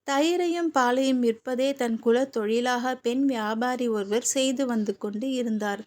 தயிரையும் பாலையும் விற்பதே தன் குலத் தொழிலாக பெண் வியாபாரி ஒருவர் செய்து வந்து கொண்டு இருந்தார்.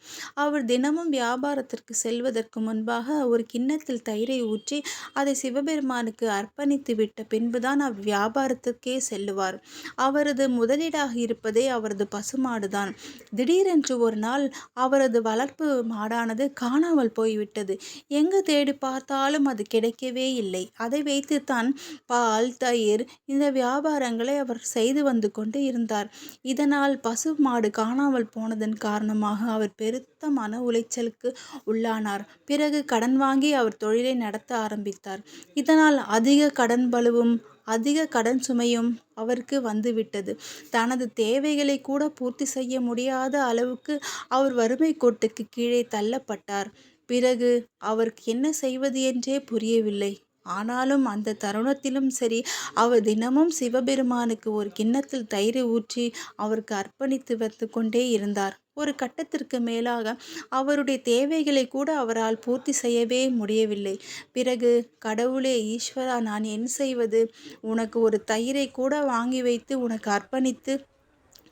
அவர் தினமும் வியாபாரத்திற்கு செல்வதற்கு முன்பாக ஒரு கிண்ணத்தில் தயிரை ஊற்றி அதை சிவபெருமானுக்கு அர்ப்பணித்து விட்ட பின்புதான் அவ்வியாபாரத்திற்கே செல்லுவார். அவரது முதலீடாக இருப்பதே அவரது பசுமாடுதான். திடீரென்று ஒரு நாள் அவரது வளர்ப்பு மாடானது காணாமல் போய்விட்டது. எங்கு தேடி பார்த்தாலும் அது கிடைக்கவே இல்லை. அதை வைத்துத்தான் பால், தயிர் இந்த வியாபாரங்களை அவர் செய்து வந்து கொண்டு இருந்தார். இதனால் பசு மாடு காணாமல் போனதன் காரணமாக அவர் பெருத்த மன உளைச்சலுக்கு உள்ளானார். பிறகு கடன் வாங்கி அவர் தொழிலை நடத்த ஆரம்பித்தார். இதனால் அதிக கடன் பளுவும் அதிக கடன் சுமையும் அவருக்கு வந்துவிட்டது. தனது தேவைகளை கூட பூர்த்தி செய்ய முடியாத அளவுக்கு அவர் வறுமை கோட்டுக்கு கீழே தள்ளப்பட்டார். பிறகு அவருக்கு என்ன செய்வது என்றே புரியவில்லை. ஆனாலும் அந்த தருணத்திலும் சரி, அவர் தினமும் சிவபெருமானுக்கு ஒரு கிண்ணத்தில் தயிரை ஊற்றி அவருக்கு அர்ப்பணித்து வந்து கொண்டே இருந்தார். ஒரு கட்டத்திற்கு மேலாக அவருடைய தேவைகளை கூட அவரால் பூர்த்தி செய்யவே முடியவில்லை. பிறகு, கடவுளே, ஈஸ்வரா, நான் என்ன செய்வது? உனக்கு ஒரு தயிரை கூட வாங்கி வைத்து உனக்கு அர்ப்பணித்து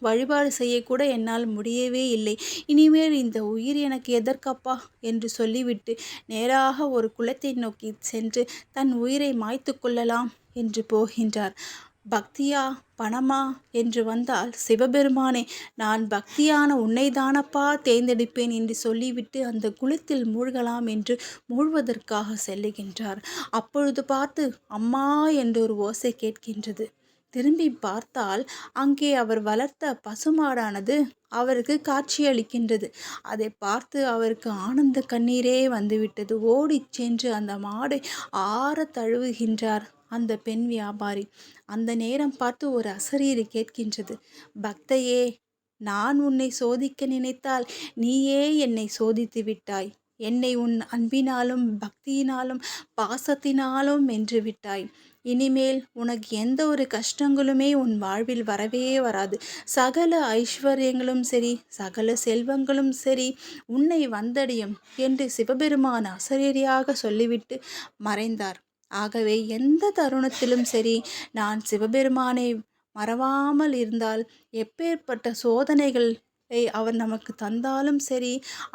வழிபாடு செய்யக்கூட என்னால் முடியவே இல்லை. இனிமேல் இந்த உயிர் எனக்கு எதற்கப்பா என்று சொல்லிவிட்டு நேராக ஒரு குளத்தை நோக்கி சென்று தன் உயிரை மாய்த்து கொள்ளலாம் என்று போகின்றார். பக்தியா பணமா என்று வந்தால், சிவபெருமானே, நான் பக்தியான உன்னைதானப்பா தேர்ந்தெடுப்பேன் என்று சொல்லிவிட்டு அந்த குளத்தில் மூழ்கலாம் என்று மூழ்வதற்காக செல்லுகின்றார். அப்பொழுது பார்த்து அம்மா என்றொரு ஓசை கேட்கின்றது. திரும்பி பார்த்தால் அங்கே அவர் வளர்த்த பசுமாடானது அவருக்கு காட்சியளிக்கின்றது. அதை பார்த்து அவருக்கு ஆனந்த கண்ணீரே வந்துவிட்டது. ஓடிச் சென்று அந்த மாடை ஆற தழுவுகின்றார் அந்த பெண் வியாபாரி. அந்த நேரம் பார்த்து ஒரு அசரீரி கேட்கின்றது. பக்தையே, நான் உன்னை சோதிக்க நினைத்தால் நீயே என்னை சோதித்து விட்டாய். என்னை உன் அன்பினாலும் பக்தியினாலும் பாசத்தினாலும் வென்று விட்டாய். இனிமேல் உனக்கு எந்த ஒரு கஷ்டங்களுமே உன் வாழ்வில் வரவே வராது. சகல ஐஸ்வர்யங்களும் சரி, சகல செல்வங்களும் சரி உன்னை வந்தடையும் என்று சிவபெருமான் அசரீரியாக சொல்லிவிட்டு மறைந்தார். ஆகவே எந்த தருணத்திலும் சரி, நான் சிவபெருமானை மறவாமல் இருந்தால் எப்பேற்பட்ட சோதனைகள் அவர் நமக்கு தந்தாலும் சரி,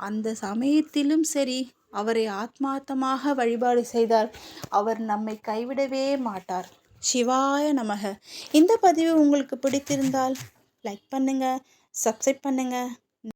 அந்த சமயத்திலும் சரி, அவரை ஆத்மார்த்தமாக வழிபாடு செய்தால் அவர் நம்மை கைவிடவே மாட்டார். சிவாய நமக. இந்த பதிவு உங்களுக்கு பிடித்திருந்தால் லைக் பண்ணுங்க, சப்ஸ்கிரைப் பண்ணுங்க.